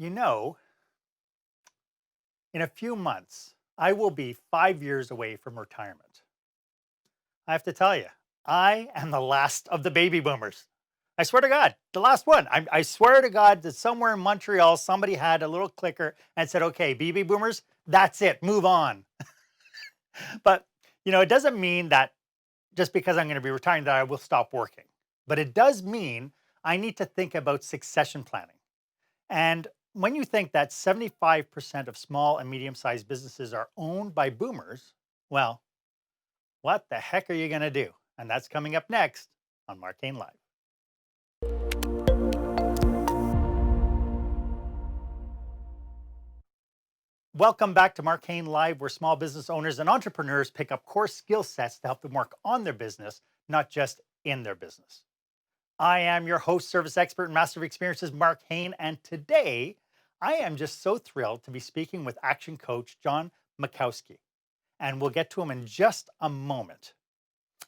You know, in a few months, I will be 5 years away from retirement. I have to tell you, I am the last of the baby boomers. I swear to God, the last one. I swear to God that somewhere in Montreal, somebody had a little clicker and said, okay, baby boomers, that's it, move on. But, it doesn't mean that just because I'm going to be retiring that I will stop working. But it does mean I need to think about succession planning. And when you think that 75% of small and medium sized businesses are owned by boomers, well, what the heck are you going to do? And that's coming up next on Marcane Live. Welcome back to Marcane Live, where small business owners and entrepreneurs pick up core skill sets to help them work on their business, not just in their business. I am your host, service expert, and master of experiences, Mark Hain. And today, I am just so thrilled to be speaking with action coach John Makowski. And we'll get to him in just a moment.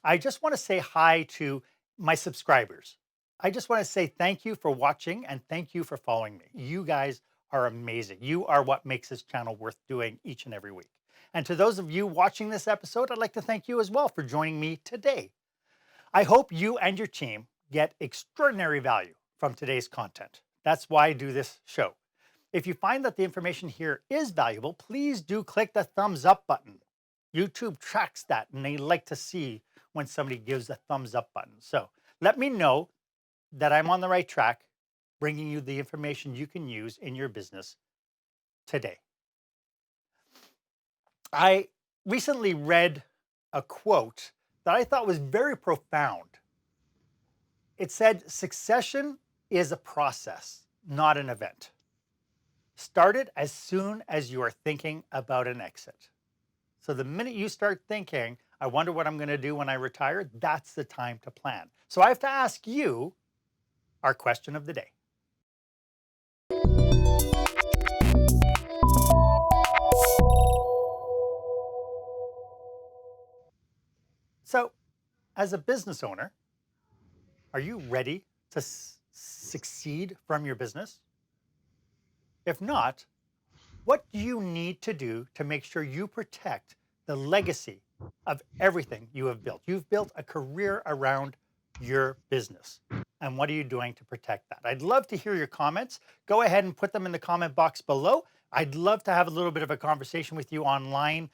I just want to say hi to my subscribers. I just want to say thank you for watching and thank you for following me. You guys are amazing. You are what makes this channel worth doing each and every week. And to those of you watching this episode, I'd like to thank you as well for joining me today. I hope you and your team get extraordinary value from today's content. That's why I do this show. If you find that the information here is valuable, please do click the thumbs up button. YouTube tracks that and they like to see when somebody gives a thumbs up button. So let me know that I'm on the right track, bringing you the information you can use in your business today. I recently read a quote that I thought was very profound. It said, succession is a process, not an event. Start it as soon as you are thinking about an exit. So the minute you start thinking, I wonder what I'm going to do when I retire, that's the time to plan. So I have to ask you our question of the day. So, as a business owner, are you ready to succeed from your business? If not, what do you need to do to make sure you protect the legacy of everything you have built? You've built a career around your business. And what are you doing to protect that? I'd love to hear your comments. Go ahead and put them in the comment box below. I'd love to have a little bit of a conversation with you online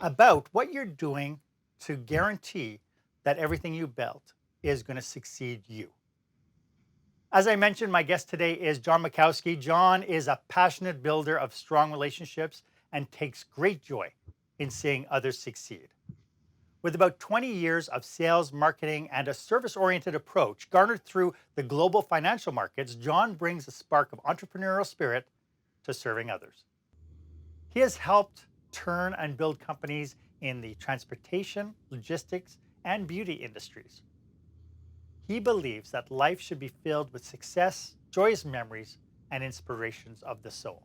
about what you're doing to guarantee that everything you built is going to succeed you. As I mentioned, my guest today is John Makowski. John is a passionate builder of strong relationships and takes great joy in seeing others succeed. With about 20 years of sales, marketing, and a service-oriented approach garnered through the global financial markets, John brings a spark of entrepreneurial spirit to serving others. He has helped turn and build companies in the transportation, logistics, and beauty industries. He believes that life should be filled with success, joyous memories, and inspirations of the soul.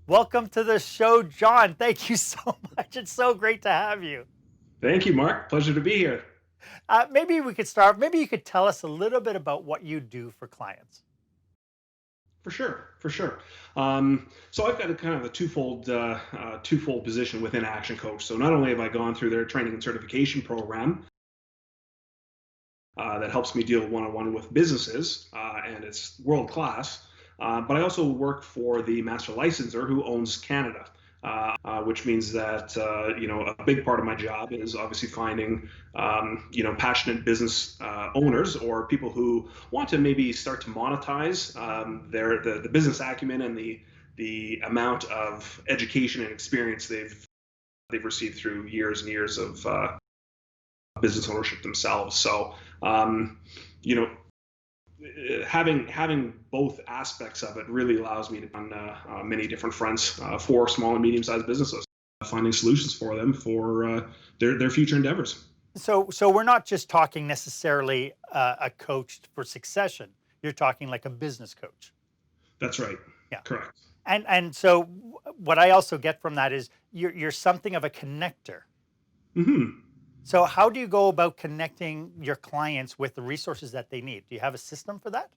Welcome to the show, John. Thank you so much. It's so great to have you. Thank you, Mark. Pleasure to be here. Maybe we could start. Maybe you could tell us a little bit about what you do for clients. For sure, for sure. So I've got a kind of a twofold position within Action Coach. So not only have I gone through their training and certification program that helps me deal one-on-one with businesses, and it's world class, but I also work for the master licensor who owns Canada. Which means that a big part of my job is obviously finding passionate business owners or people who want to maybe start to monetize the business acumen and the amount of education and experience they've received through years and years of business ownership themselves. So having both aspects of it really allows me to on many different fronts for small and medium-sized businesses, finding solutions for them for their future endeavors. So we're not just talking necessarily a coach for succession. You're talking like a business coach. That's right. Yeah. Correct. And so what I also get from that is you're something of a connector. Mm-hmm. So how do you go about connecting your clients with the resources that they need? Do you have a system for that?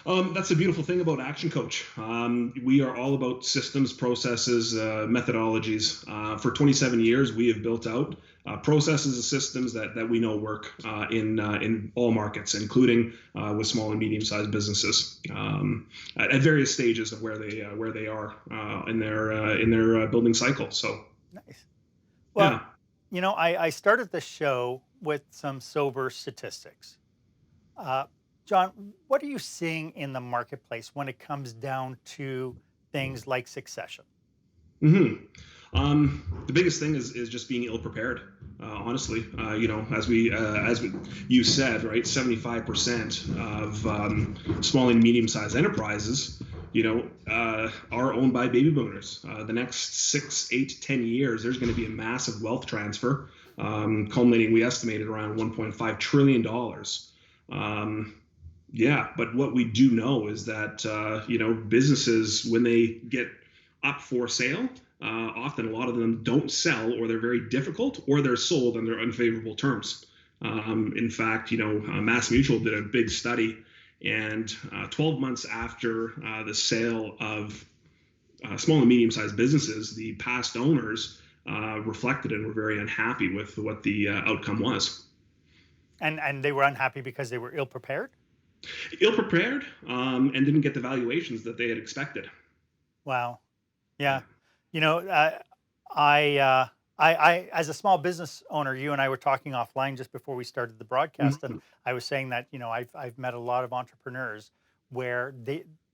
That's the beautiful thing about Action Coach. We are all about systems, processes, methodologies. For 27 years, we have built out processes and systems that we know work in all markets, including with small and medium-sized businesses at various stages of where they are in their building cycle. So, Nice. Well, yeah. I started the show with some sober statistics. Uh, John, what are you seeing in the marketplace when it comes down to things like succession? hmm the biggest thing is just being ill prepared. Honestly, as you said, right, 75% of small and medium sized enterprises, are owned by baby boomers. The next 6, 8, 10 years, there's going to be a massive wealth transfer, culminating, we estimated, around $1.5 trillion. Yeah, but what we do know is that businesses, when they get up for sale, often a lot of them don't sell, or they're very difficult, or they're sold under unfavorable terms. In fact, Mass Mutual did a big study, and 12 months after the sale of small and medium-sized businesses, the past owners reflected and were very unhappy with what the outcome was. And they were unhappy because they were ill prepared. Ill prepared, and didn't get the valuations that they had expected. Wow. Yeah. Yeah. You know, as a small business owner, you and I were talking offline just before we started the broadcast, and Mhm. I was saying that I've met a lot of entrepreneurs where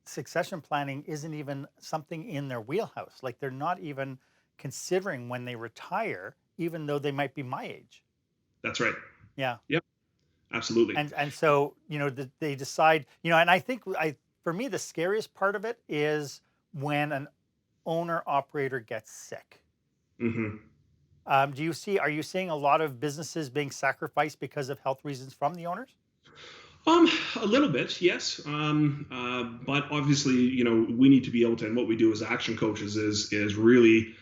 succession planning isn't even something in their wheelhouse. Like they're not even considering when they retire, even though they might be my age. That's right. Yeah. Yep, absolutely. And so they decide, and I think for me the scariest part of it is when an owner operator gets sick. hmm Are you seeing a lot of businesses being sacrificed because of health reasons from the owners? A little bit, yes. But obviously, we need to be able to, and what we do as action coaches is really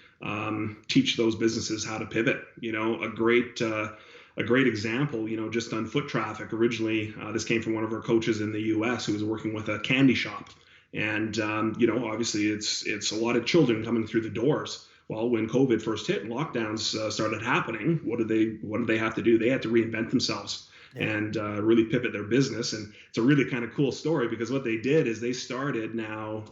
teach those businesses how to pivot. A great example, just on foot traffic. Originally, this came from one of our coaches in the U.S. who was working with a candy shop, and obviously, it's a lot of children coming through the doors. Well, when COVID first hit and lockdowns started happening, what did they have to do? They had to reinvent themselves Yeah. and really pivot their business. And it's a really kind of cool story, because what they did is they started now,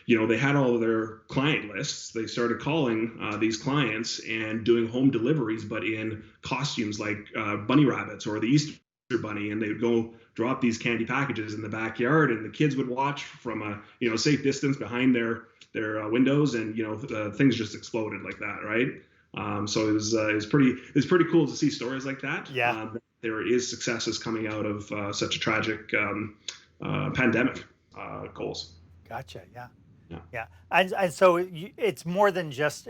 they had all of their client lists. They started calling these clients and doing home deliveries, but in costumes like bunny rabbits or the Easter bunny, and they would go drop these candy packages in the backyard, and the kids would watch from a safe distance behind their windows, and things just exploded like that, right? So it was pretty cool to see stories like that. Yeah. There is successes coming out of such a tragic pandemic goals. Gotcha. Yeah. Yeah. Yeah. And so it's more than just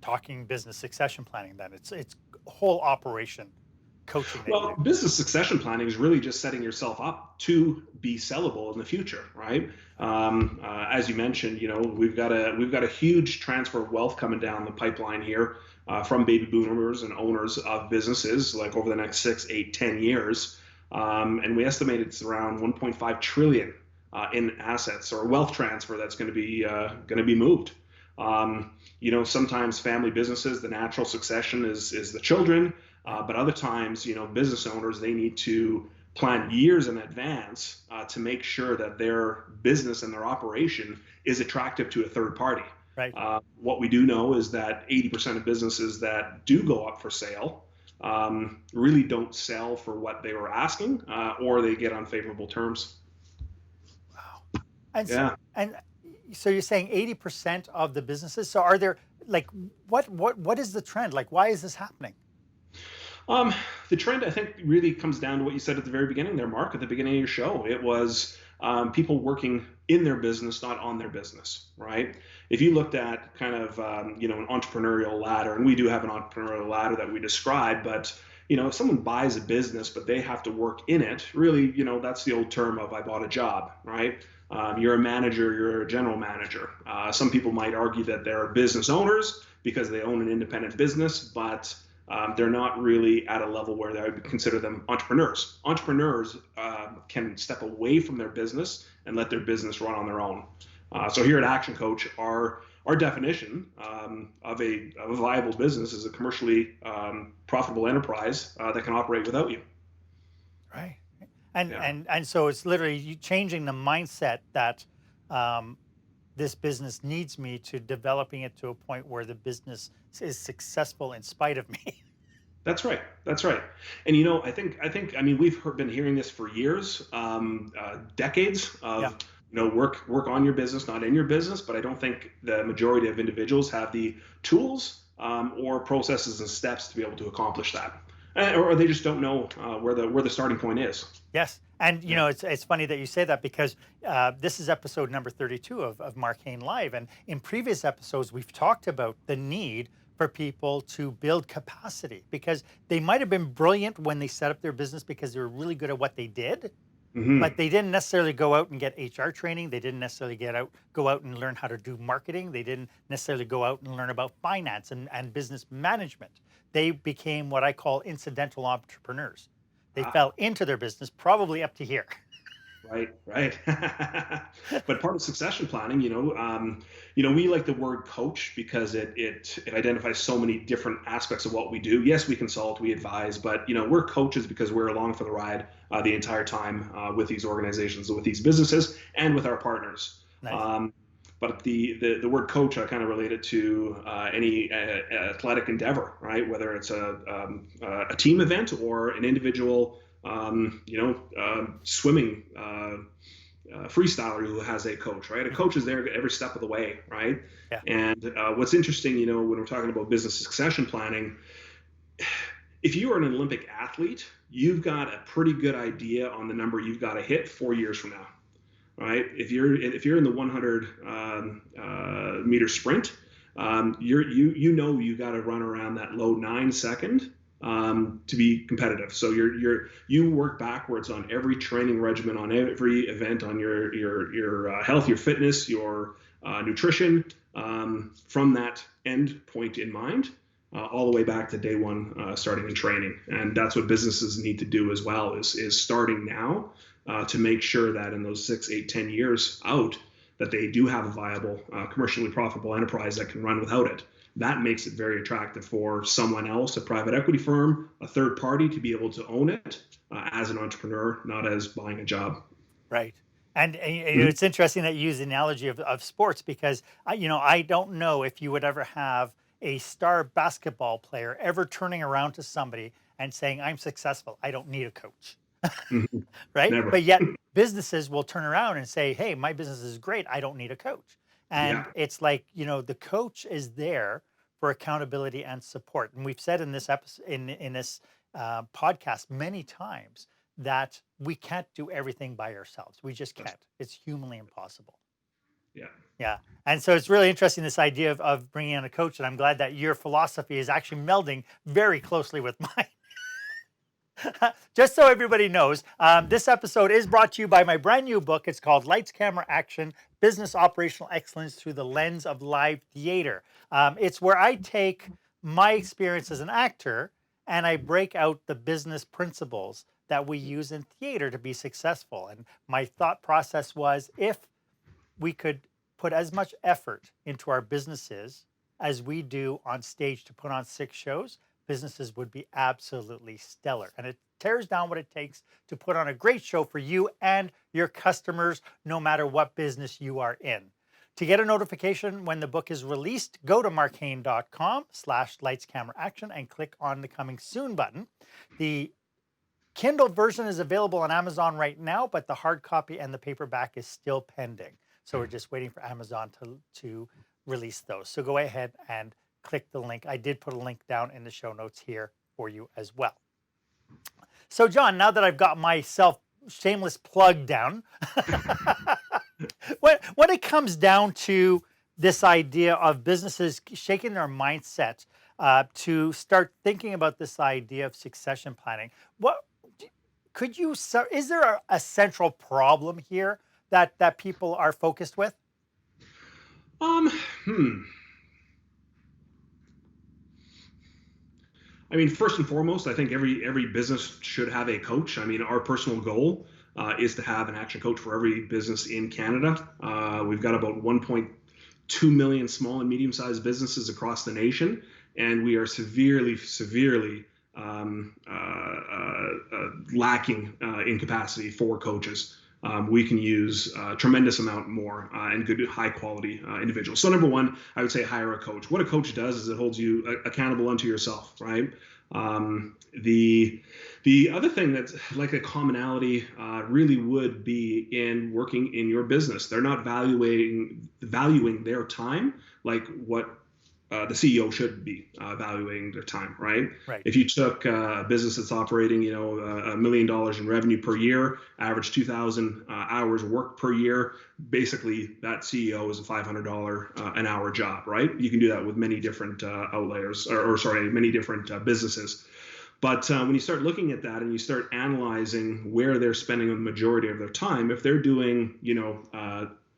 talking business succession planning. Then it's whole operation coaching that you Well, do. business succession planning is really just setting yourself up to be sellable in the future, right? As you mentioned, we've got a huge transfer of wealth coming down the pipeline here from baby boomers and owners of businesses, like over the next 6, 8, 10 years, and we estimate it's around 1.5 trillion in assets or wealth transfer that's going to be moved. Sometimes family businesses, the natural succession is the children. But other times, business owners, they need to plan years in advance to make sure that their business and their operation is attractive to a third party. Right. What we do know is that 80% of businesses that do go up for sale really don't sell for what they were asking, or they get unfavorable terms. Wow. And so, Yeah. and so you're saying 80% of the businesses. So are there like what is the trend? Like why is this happening? Um, the trend, I think, really comes down to what you said at the very beginning there, Mark, at the beginning of your show. It was people working in their business, not on their business, right? If you looked at kind of, an entrepreneurial ladder, and we do have an entrepreneurial ladder that we describe, but, if someone buys a business, but they have to work in it, really, that's the old term of I bought a job, right? You're a manager, you're a general manager. Some people might argue that they're business owners because they own an independent business, but they're not really at a level where I would consider them entrepreneurs. Entrepreneurs can step away from their business and let their business run on their own. So here at Action Coach, our definition of a viable business is a commercially profitable enterprise that can operate without you. Right. And Yeah. and so it's literally you changing the mindset that um, this business needs me to developing it to a point where the business is successful in spite of me. That's right. That's right. And I mean, we've been hearing this for years, decades Yeah. of work on your business, not in your business. But I don't think the majority of individuals have the tools or processes and steps to be able to accomplish that, or they just don't know where the starting point is. Yes. And Yeah. it's funny that you say that because this is episode number 32 of Marcane Live. And in previous episodes, we've talked about the need for people to build capacity because they might have been brilliant when they set up their business because they were really good at what they did, but Hmm. they didn't necessarily go out and get HR training. They didn't necessarily go out and learn how to do marketing. They didn't necessarily go out and learn about finance and business management. They became what I call incidental entrepreneurs. They Ah, fell into their business probably up to here. right, right. But part of succession planning, we like the word coach because it identifies so many different aspects of what we do. Yes, we consult, we advise, but we're coaches because we're along for the ride the entire time with these organizations, with these businesses, and with our partners. Nice. Um, but the word coach, I kind of relate it to any athletic endeavor, right? Whether it's a team event or an individual, swimming freestyler who has a coach, right? A Mhm. coach is there every step of the way, right? Yeah. And what's interesting, when we're talking about business succession planning, if you are an Olympic athlete, you've got a pretty good idea on the number you've got to hit 4 years from now, right? If you're in the 100 meter sprint, you got to run around that low 9 second to be competitive. So you work backwards on every training regimen, on every event, on your health, your fitness, your nutrition, from that end point in mind. All the way back to day one, starting in training, and that's what businesses need to do as well. Is starting now to make sure that in those 6, 8, 10 years out, that they do have a viable, commercially profitable enterprise that can run without it. That makes it very attractive for someone else, a private equity firm, a third party, to be able to own it as an entrepreneur, not as buying a job. Right. And Mhm. it's interesting that you use the analogy of sports because I don't know if you would ever have a star basketball player ever turning around to somebody and saying, "I'm successful. I don't need a coach." Mhm. Right? Never. But yet businesses will turn around and say, "Hey, my business is great. I don't need a coach." And Yeah. it's like, the coach is there for accountability and support. And we've said in this episode, in this podcast many times that we can't do everything by ourselves. We just That's, can't. It's humanly impossible. yeah. Yeah. And so it's really interesting, this idea of bringing in a coach. And I'm glad that your philosophy is actually melding very closely with mine. Just so everybody knows, this episode is brought to you by my brand new book. It's called Lights, Camera, Action: Business Operational Excellence Through the Lens of Live Theater. It's where I take my experience as an actor and I break out the business principles that we use in theater to be successful. And my thought process was, if we could put as much effort into our businesses as we do on stage to put on 6 shows, businesses would be absolutely stellar. And it tears down what it takes to put on a great show for you and your customers, no matter what business you are in. To get a notification when the book is released, go to marcane.com/lights camera action and click on the coming soon button. The Kindle version is available on Amazon right now, but the hard copy and the paperback is still pending. So we're just waiting for Amazon to release those. So go ahead and click the link. I did put a link down in the show notes here for you as well. So John, now that I've got myself shameless plug down, when it comes down to this idea of businesses shaking their mindset to start thinking about this idea of succession planning, what could you? Is there a central problem here that people are focused with? Um, hmm. I mean, first and foremost, I think every business should have a coach. I mean, our personal goal is to have an action coach for every business in Canada. We've got about 1.2 million small and medium-sized businesses across the nation, and we are severely lacking in capacity for coaches. We can use a tremendous amount more and good, high quality individuals. So number one, I would say hire a coach. What a coach does is it holds you accountable unto yourself, right? The other thing that's like a commonality really would be in working in your business. They're not valuing their time like what the CEO should be valuing their time, right? Right. If you took a business that's operating, $1 million in revenue per year, average 2,000 hours worked per year, basically that CEO is a $500 an hour job, right? You can do that with many different many different businesses. But when you start looking at that and you start analyzing where they're spending the majority of their time, if they're doing, $100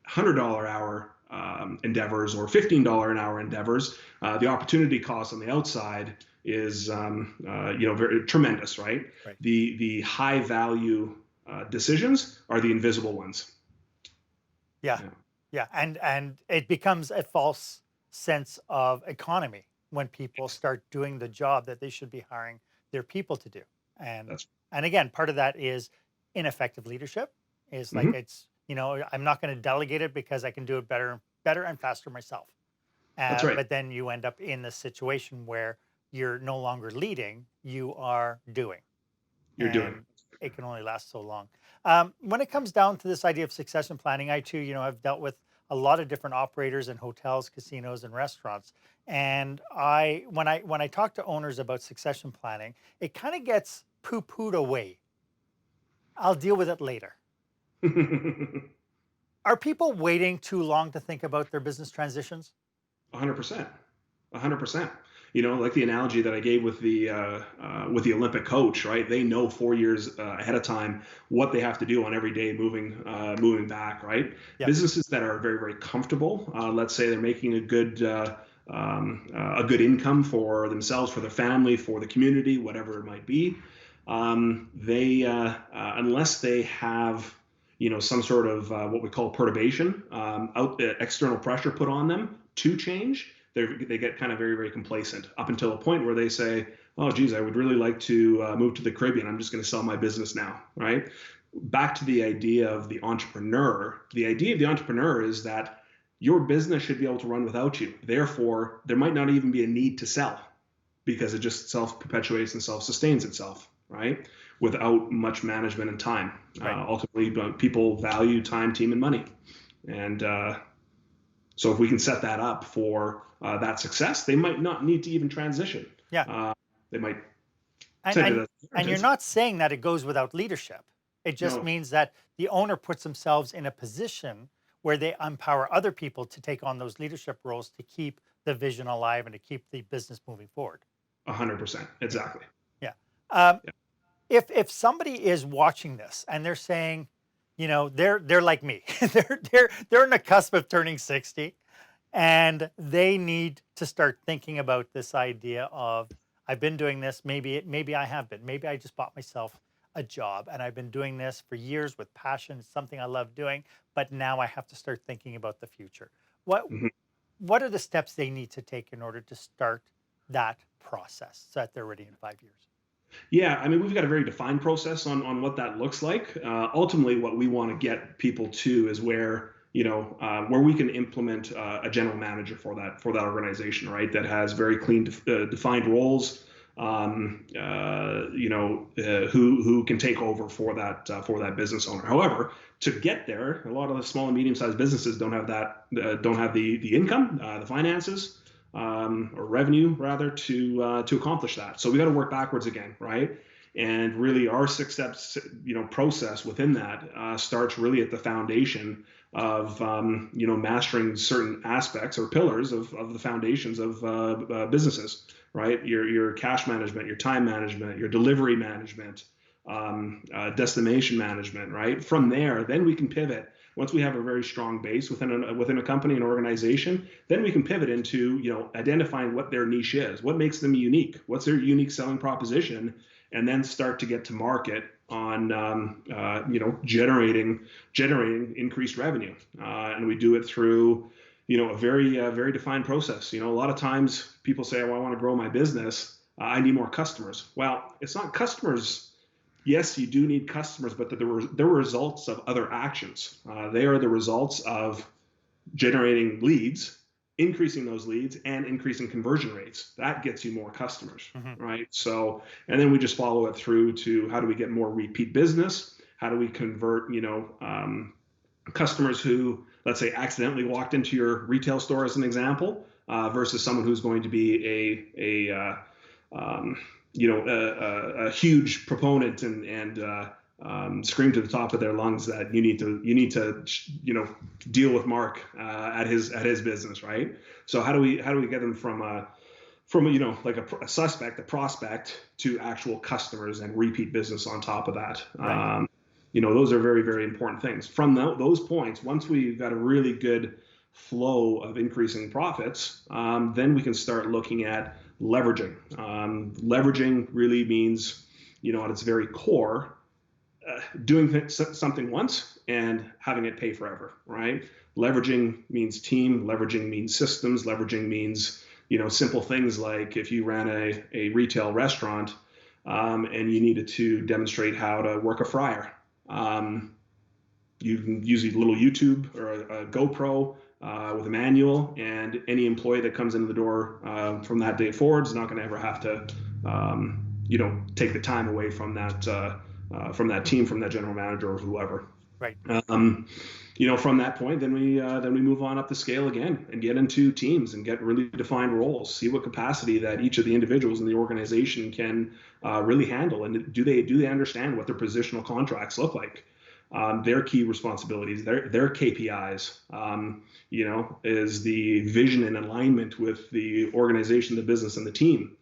hour endeavors or $15 an hour endeavors, the opportunity cost on the outside is very tremendous, right? Right. The high value decisions are the invisible ones. Yeah. Yeah. And it becomes a false sense of economy when people start doing the job that they should be hiring their people to do. And That's and again, part of that is ineffective leadership. Is like mhm. it's, I'm not going to delegate it because I can do it better and faster myself. That's right. But then you end up in this situation where you're no longer leading, you are doing, You're doing. and it can only last so long. When it comes down to this idea of succession planning, I too, have dealt with a lot of different operators in hotels, casinos, and restaurants. And when I talk to owners about succession planning, it kind of gets poo-pooed away. I'll deal with it later. Are people waiting too long to think about their business transitions? 100%. 100%. Like the analogy that I gave with the Olympic coach, right? They know 4 years ahead of time what they have to do on every day moving back, right? Yeah. Businesses that are very, very comfortable, let's say they're making a good income for themselves, for their family, for the community, whatever it might be. They unless they have some sort of what we call perturbation, external pressure put on them to change, they get kind of very, very complacent up until a point where they say, oh, geez, I would really like to move to the Caribbean. I'm just going to sell my business now, right? Back to the idea of the entrepreneur. The idea of the entrepreneur is that your business should be able to run without you. Therefore, there might not even be a need to sell because it just self-perpetuates and self-sustains itself, right? Without much management and time. Right. Ultimately, people value time, team, and money. And so if we can set that up for that success, they might not need to even transition. Yeah. They might And you're not saying that it goes without leadership. It just No. means that the owner puts themselves in a position where they empower other people to take on those leadership roles to keep the vision alive and to keep the business moving forward. 100%. Exactly. Yeah. Yeah. If somebody is watching this and they're saying, they're like me, they're on the cusp of turning 60, and they need to start thinking about this idea of, I've been doing this. Maybe I have been. Maybe I just bought myself a job and I've been doing this for years with passion. It's something I love doing, but now I have to start thinking about the future. What Mhm. what are the steps they need to take in order to start that process so that they're ready in 5 years? Yeah, I mean, we've got a very defined process on what that looks like. Ultimately, what we want to get people to is where we can implement a general manager for that organization, right? That has very clean, defined roles. Who can take over for that business owner. However, to get there, a lot of the small and medium-sized businesses don't have the income, the finances, or revenue rather, to accomplish that. So we got to work backwards again, right? And really, our 6 steps, process within that starts really at the foundation of mastering certain aspects or pillars of the foundations of businesses, right? Your cash management, your time management, your delivery management, destination management, right? From there, then we can pivot once we have a very strong base within a company, an organization, then we can pivot into, identifying what their niche is, what makes them unique, what's their unique selling proposition, and then start to get to market on, generating increased revenue. And we do it through, a very defined process. A lot of times people say, "Well, I want to grow my business. I need more customers." Well, it's not customers. Yes, you do need customers, but they're results of other actions. They are the results of generating leads, increasing those leads, and increasing conversion rates. That gets you more customers, right? So, and then we just follow it through to how do we get more repeat business? How do we convert, customers who, let's say, accidentally walked into your retail store, as an example, versus someone who's going to be a huge proponent and scream to the top of their lungs that you need to deal with Mark at his business, right? So how do we get them from a suspect, a prospect, to actual customers and repeat business on top of that? Right. Those are very, very important things. From those points, once we've got a really good flow of increasing profits, then we can start looking at leveraging. Leveraging really means, at its very core, doing something once and having it pay forever, right? Leveraging means team, leveraging means systems, leveraging means, simple things like if you ran a retail restaurant and you needed to demonstrate how to work a fryer. You can use a little YouTube or a GoPro with a manual, and any employee that comes into the door from that day forward is not going to ever have to, take the time away from that team, from that general manager or whoever. Right. From that point, then we move on up the scale again and get into teams and get really defined roles. See what capacity that each of the individuals in the organization can really handle, and do they understand what their positional contracts look like, their key responsibilities, their KPIs. Is the vision in alignment with the organization, the business, and the team?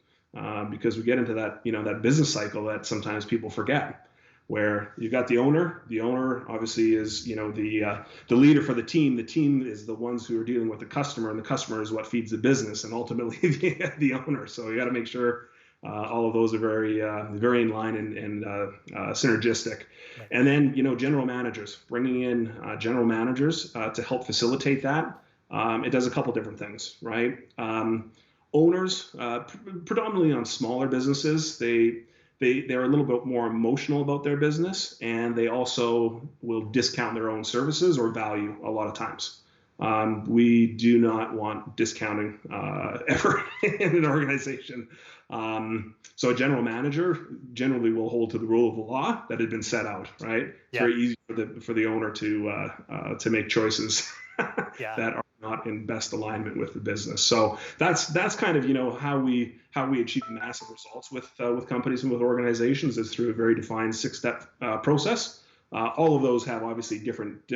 Because we get into that that business cycle that sometimes people forget, where you've got the owner. The owner obviously is the leader for the team. The team is the ones who are dealing with the customer, and the customer is what feeds the business, and ultimately the owner. So you got to make sure all of those are very in line and synergistic. Right. And then general managers, bringing in general managers to help facilitate that. It does a couple different things, right? Owners, predominantly on smaller businesses, they're a little bit more emotional about their business, and they also will discount their own services or value a lot of times. We do not want discounting ever in an organization. So a general manager generally will hold to the rule of the law that had been set out, right? It's very easy for the owner to make choices that are not in best alignment with the business. So that's kind of how we achieve massive results with companies and with organizations, is through a very defined 6-step process. All of those have obviously different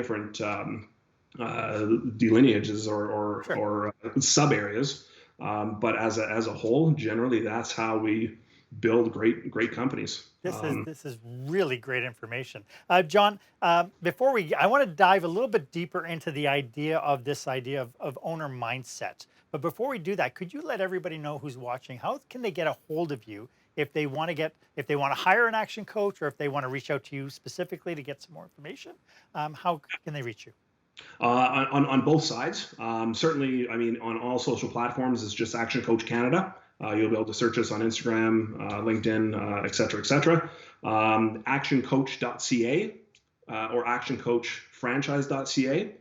delineages or sub areas, but as a whole, generally that's how we build great companies. This is really great information, John. Before I want to dive a little bit deeper into the idea of owner mindset. But before we do that, could you let everybody know who's watching, how can they get a hold of you if they want to hire an action coach, or if they want to reach out to you specifically to get some more information? How can they reach you? On both sides. Certainly, on all social platforms, it's just Action Coach Canada. You'll be able to search us on Instagram, LinkedIn, et cetera. Actioncoach.ca or actioncoachfranchise.ca.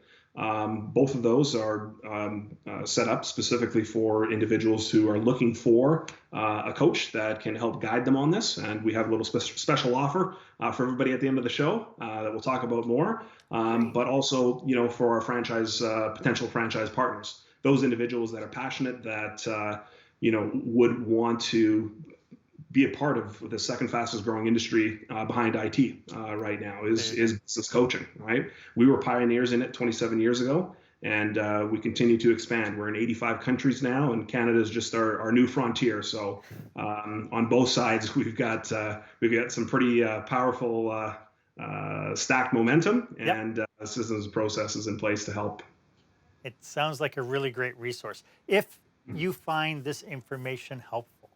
Both of those are set up specifically for individuals who are looking for a coach that can help guide them on this. And we have a little special offer for everybody at the end of the show that we'll talk about more. But also, for our potential franchise partners, those individuals that are passionate, that would want to be a part of the second fastest growing industry behind IT right now is business coaching, right? We were pioneers in it 27 years ago, and we continue to expand. We're in 85 countries now, and Canada is just our new frontier. So on both sides, we've got some pretty powerful stacked momentum Yep. and systems and processes in place to help. It sounds like a really great resource. If you find this information helpful,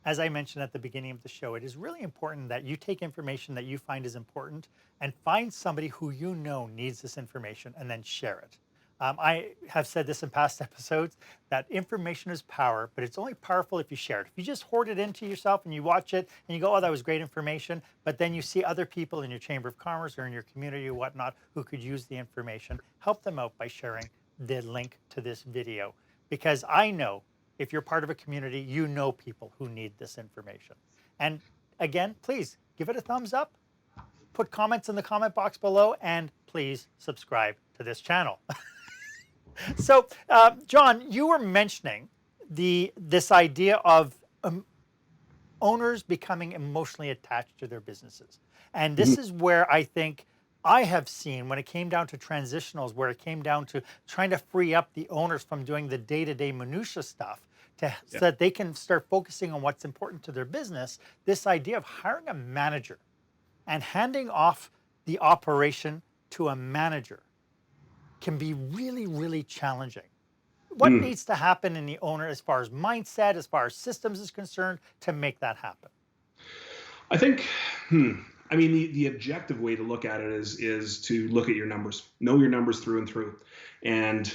as I mentioned at the beginning of the show, it is really important that you take information that you find is important and find somebody who you know needs this information and then share it. I have said this in past episodes that information is power, but it's only powerful if you share it. If you just hoard it into yourself and you watch it and you go, oh, that was great information, but then you see other people in your chamber of commerce or in your community or whatnot who could use the information, help them out by sharing the link to this video. Because I know if you're part of a community, you know people who need this information. And again, please give it a thumbs up, put comments in the comment box below, and please subscribe to this channel. So, John, you were mentioning this idea of owners becoming emotionally attached to their businesses. And this is where I think I have seen when it came down to transitionals, where it came down to trying to free up the owners from doing the day-to-day minutia stuff so that they can start focusing on what's important to their business, this idea of hiring a manager and handing off the operation to a manager can be really, really challenging. What needs to happen in the owner as far as mindset, as far as systems is concerned, to make that happen? I think, I mean, the objective way to look at it is to look at your numbers, know your numbers through and through. And,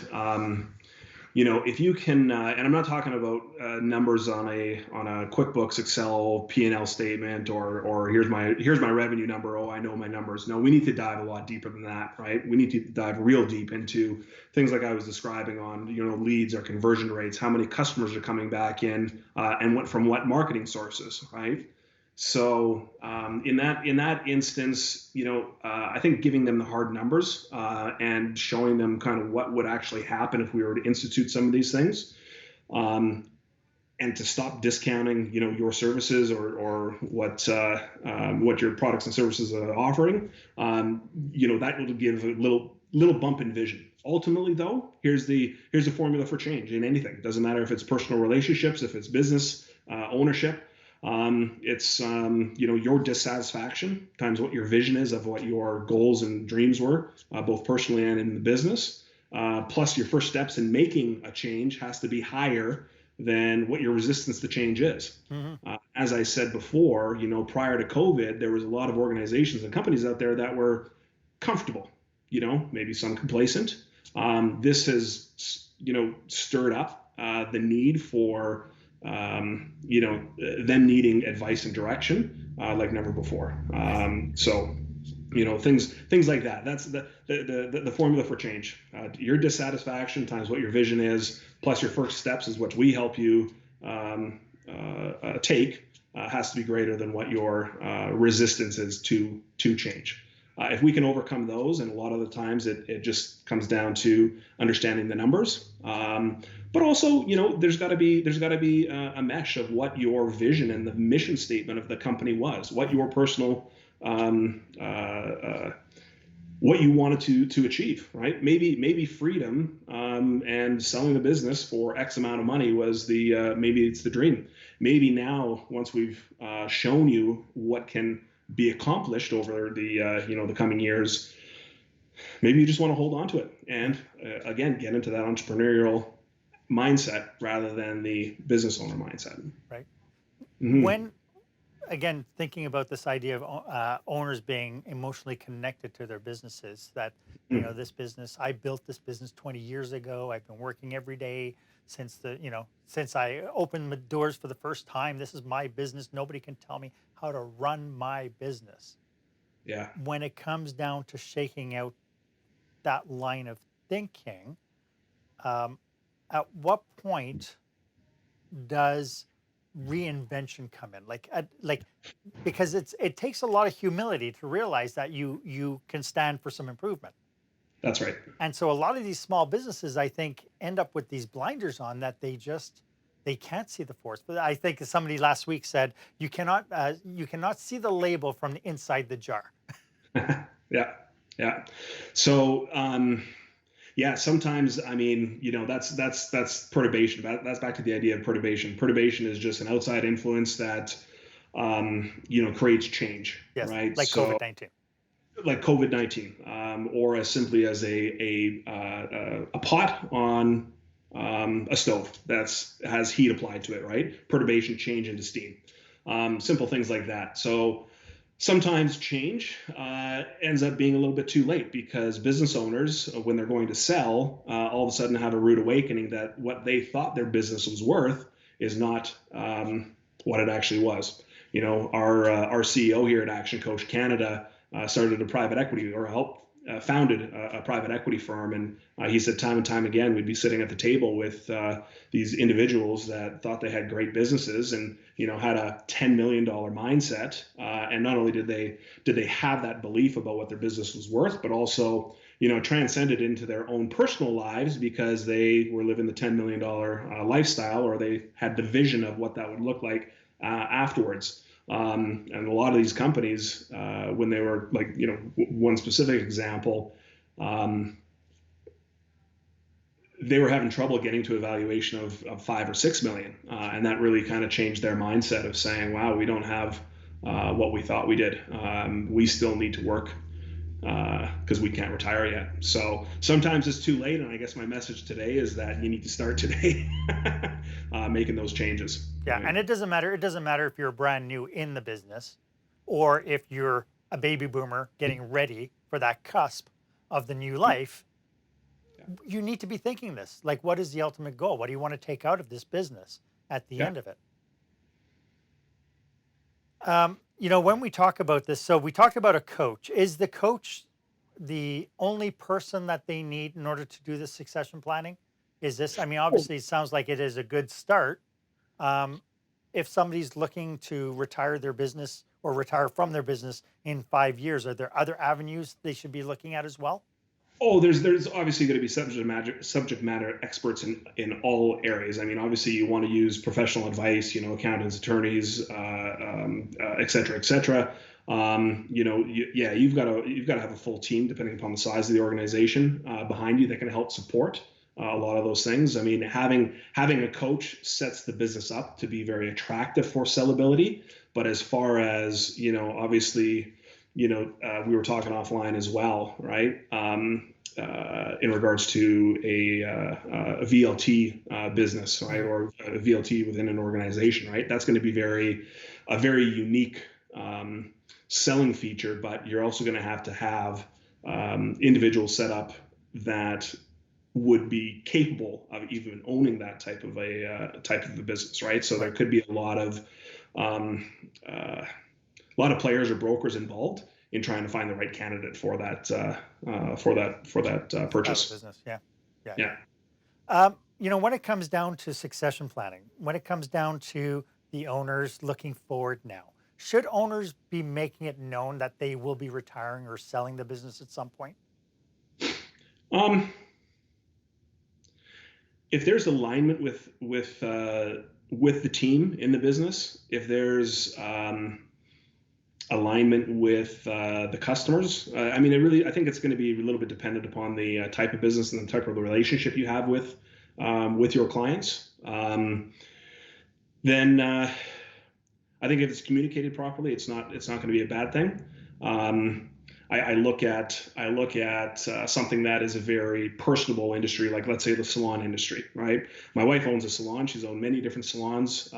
you know, if you can, and I'm not talking about numbers on a QuickBooks Excel P&L statement or here's my revenue number. Oh, I know my numbers. No, we need to dive a lot deeper than that, right? We need to dive real deep into things like I was describing on, you know, leads or conversion rates, how many customers are coming back in, and from what marketing sources, right? So in that instance, you know, I think giving them the hard numbers and showing them kind of what would actually happen if we were to institute some of these things, and to stop discounting, you know, your services or what your products and services are offering, you know, that will give a little bump in vision. Ultimately, though, here's the formula for change in anything. It doesn't matter if it's personal relationships, if it's business ownership. It's you know, your dissatisfaction times what your vision is of what your goals and dreams were, both personally and in the business. Plus, your first steps in making a change has to be higher than what your resistance to change is. As I said before, you know, prior to COVID, there was a lot of organizations and companies out there that were comfortable, you know, maybe some complacent. This has, you know, stirred up the need for you know, them needing advice and direction like never before. So, you know, things like that. That's the formula for change. Your dissatisfaction times what your vision is, plus your first steps is what we help you take, has to be greater than what your resistance is to change. If we can overcome those, and a lot of the times it just comes down to understanding the numbers. But also, you know, there's got to be a mesh of what your vision and the mission statement of the company was, what your personal, what you wanted to achieve, right? Maybe freedom and selling the business for X amount of money was maybe it's the dream. Maybe now, once we've shown you what can be accomplished over the you know, the coming years, maybe you just want to hold on to it and again get into that entrepreneurial mindset rather than the business owner mindset. Right. When, again, thinking about this idea of owners being emotionally connected to their businesses, that, you know, this business, I built this business 20 years ago. I've been working every day since since I opened the doors for the first time. This is my business. Nobody can tell me how to run my business. Yeah. When it comes down to shaking out that line of thinking, at what point does reinvention come in? Like because it takes a lot of humility to realize that you can stand for some improvement. That's right. And so a lot of these small businesses, I think, end up with these blinders on that they can't see the forest. But I think somebody last week said you cannot see the label from the inside the jar. Yeah. So yeah, sometimes, I mean, you know, that's perturbation. That's back to the idea of perturbation. Perturbation is just an outside influence that you know, creates change. Yes, right? like So, COVID-19. like COVID-19, or as simply as a pot on a stove that's has heat applied to it, right? Perturbation change into steam, simple things like that. So sometimes change ends up being a little bit too late because business owners, when they're going to sell, all of a sudden have a rude awakening that what they thought their business was worth is not what it actually was. You know, our CEO here at Action Coach Canada started a private equity or helped founded a private equity firm, and he said time and time again we'd be sitting at the table with these individuals that thought they had great businesses and had a $10 million mindset, and not only did they have that belief about what their business was worth, but also transcended into their own personal lives because they were living the $10 million lifestyle, or they had the vision of what that would look like afterwards. And a lot of these companies, when they were like, one specific example, they were having trouble getting to a valuation of 5 or 6 million. And that really kind of changed their mindset of saying, wow, we don't have what we thought we did. We still need to work because we can't retire yet. So sometimes it's too late. And I guess my message today is that you need to start today making those changes. Yeah, Right? and it doesn't matter. It doesn't matter if you're brand new in the business or if you're a baby boomer getting ready for that cusp of the new life. You need to be thinking this. Like, what is the ultimate goal? What do you want to take out of this business at the Yeah. end of it? When we talk about this, so we talked about a coach. Is the coach the only person that they need in order to do the succession planning? Is this, I mean, obviously it sounds like it is a good start. Um, if somebody's looking to retire their business or retire from their business in 5 years, are there other avenues they should be looking at as well? Oh, there's obviously going to be subject matter experts in all areas. I mean, obviously you want to use professional advice, accountants, attorneys, et cetera, et cetera. You've got to have a full team depending upon the size of the organization behind you that can help support a lot of those things. I mean, having a coach sets the business up to be very attractive for sellability. But as far as obviously we were talking offline as well, right? In regards to a VLT business, right, or a VLT within an organization, right? That's going to be a very unique selling feature, but you're also going to have individuals set up that would be capable of even owning that type of a business, right? So there could be a lot of players or brokers involved in trying to find the right candidate for that purchase. Business, yeah, yeah. Yeah. When it comes down to succession planning, when it comes down to the owners looking forward now, should owners be making it known that they will be retiring or selling the business at some point? If there's alignment with the team in the business, if there's alignment with the customers, I think it's going to be a little bit dependent upon the type of business and the type of the relationship you have with your clients. Then I think if it's communicated properly, it's not going to be a bad thing. I look at something that is a very personable industry, like let's say the salon industry, right? My wife owns a salon. She's owned many different salons.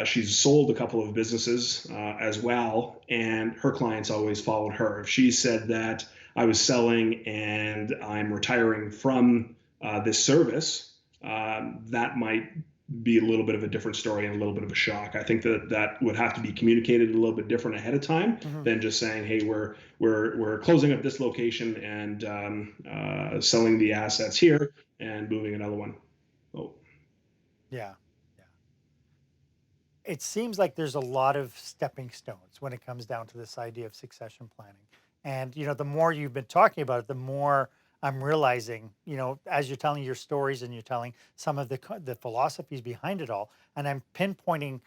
She's sold a couple of businesses as well, and her clients always followed her. If she said that I was selling and I'm retiring from this service, that might be a little bit of a different story and a little bit of a shock. I think that would have to be communicated a little bit different ahead of time than just saying, "Hey, we're closing up this location and selling the assets here and moving another one." Oh, Yeah, yeah. It seems like there's a lot of stepping stones when it comes down to this idea of succession planning. And, the more you've been talking about it, the more I'm realizing, as you're telling your stories and you're telling some of the philosophies behind it all, and I'm pinpointing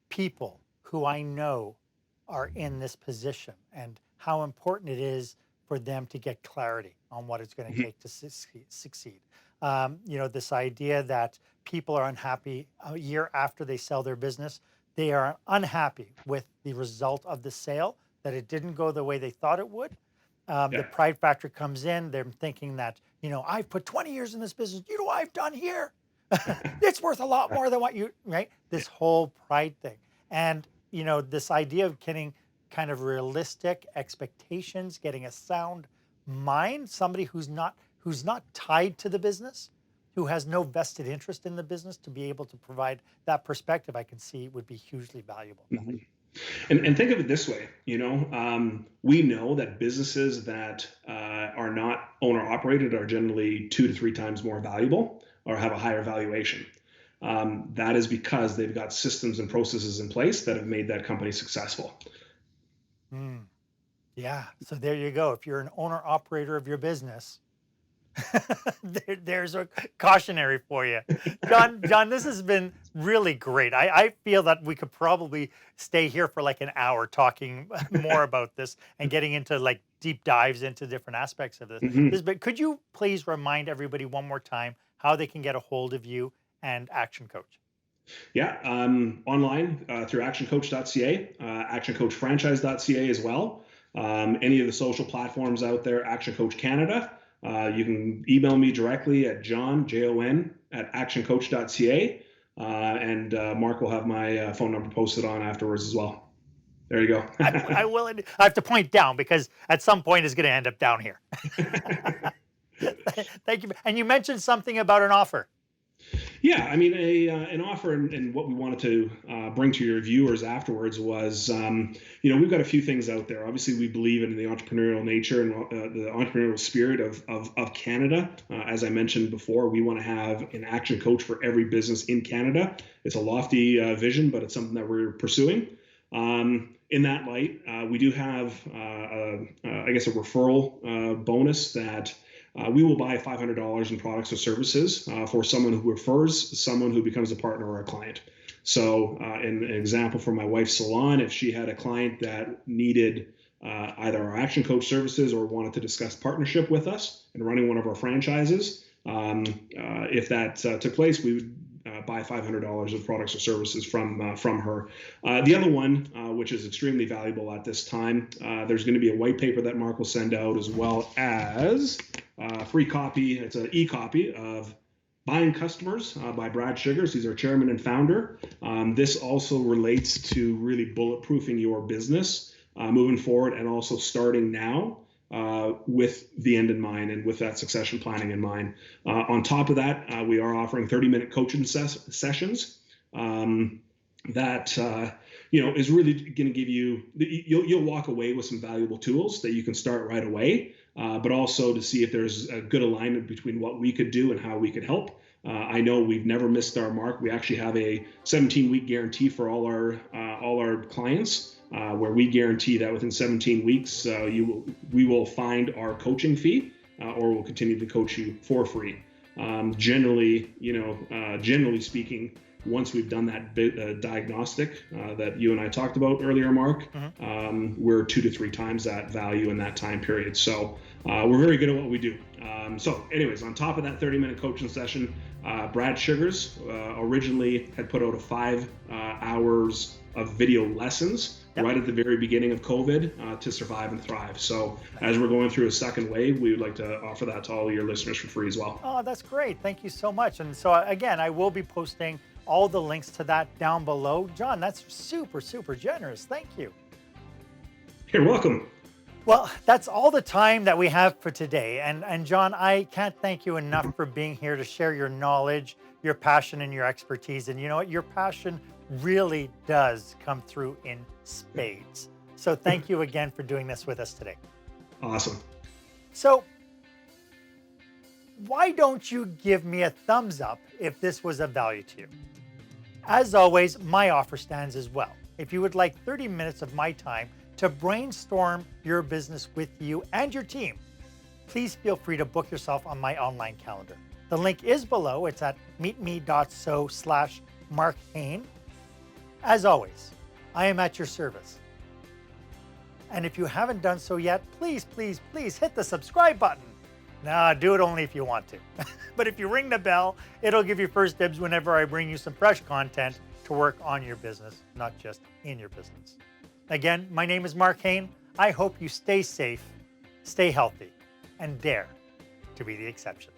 people who I know are in this position and how important it is for them to get clarity on what it's going to take to succeed. This idea that people are unhappy a year after they sell their business, they are unhappy with the result of the sale, that it didn't go the way they thought it would. The Yeah. pride factor comes in. They're thinking that, I've put 20 years in this business. You know what I've done here? It's worth a lot more than what you, right? This whole pride thing. And, this idea of getting kind of realistic expectations, getting a sound mind, somebody who's not tied to the business, who has no vested interest in the business, to be able to provide that perspective, I can see would be hugely valuable. Mhm. And think of it this way, we know that businesses that are not owner operated are generally 2 to 3 times more valuable or have a higher valuation. That is because they've got systems and processes in place that have made that company successful. Mm, yeah. So there you go. If you're an owner operator of your business, there's a cautionary for you. John, this has been really great. I feel that we could probably stay here for like an hour talking more about this and getting into like deep dives into different aspects of this. Mhm. But could you please remind everybody one more time how they can get a hold of you and Action Coach? Yeah, online through actioncoach.ca, actioncoachfranchise.ca as well. Any of the social platforms out there, Action Coach Canada. You can email me directly at Jon, at actioncoach.ca. And Mark will have my phone number posted on afterwards as well. There you go. I will. I have to point down because at some point it's going to end up down here. Thank you. And you mentioned something about an offer. Yeah, I mean, an offer and what we wanted to bring to your viewers afterwards was, we've got a few things out there. Obviously, we believe in the entrepreneurial nature and the entrepreneurial spirit of Canada. As I mentioned before, we want to have an action coach for every business in Canada. It's a lofty vision, but it's something that we're pursuing. In that light, we do have, I guess, a referral bonus that we will buy $500 in products or services for someone who refers someone who becomes a partner or a client. So in an example for my wife's salon, if she had a client that needed either our Action Coach services or wanted to discuss partnership with us and running one of our franchises, if that took place, we would buy $500 of products or services from her. The other one, which is extremely valuable at this time, there's going to be a white paper that Mark will send out, as well as a free copy. It's an e-copy of Buying Customers by Brad Sugars. He's our chairman and founder. This also relates to really bulletproofing your business moving forward, and also starting now with the end in mind and with that succession planning in mind. On top of that, we are offering 30-minute coaching sessions that is really going to give you, you'll walk away with some valuable tools that you can start right away, but also to see if there's a good alignment between what we could do and how we could help. I know we've never missed our mark. We actually have a 17-week guarantee for all our clients. Where we guarantee that within 17 weeks, we will find our coaching fee, or we'll continue to coach you for free. Generally speaking, once we've done that diagnostic that you and I talked about earlier, Mark, we're 2 to 3 times that value in that time period. So we're very good at what we do. So anyways, on top of that 30-minute coaching session, Brad Sugars originally had put out a 5 hours of video lessons right at the very beginning of COVID to survive and thrive. So as we're going through a second wave, we would like to offer that to all of your listeners for free as well. Oh, that's great. Thank you so much. And so again, I will be posting all the links to that down below. John, that's super, super generous. Thank you. You're welcome. Well, that's all the time that we have for today. And John, I can't thank you enough for being here to share your knowledge, your passion, and your expertise. And you know what? Your passion really does come through in spades. So thank you again for doing this with us today. Awesome. So why don't you give me a thumbs up if this was of value to you? As always, my offer stands as well. If you would like 30 minutes of my time to brainstorm your business with you and your team, please feel free to book yourself on my online calendar. The link is below. It's at meetme.so/Mark Hain. As always, I am at your service. And if you haven't done so yet, please, please, please hit the subscribe button. Nah, do it only if you want to. But if you ring the bell, it'll give you first dibs whenever I bring you some fresh content to work on your business, not just in your business. Again, my name is Mark Hain. I hope you stay safe, stay healthy, and dare to be the exception.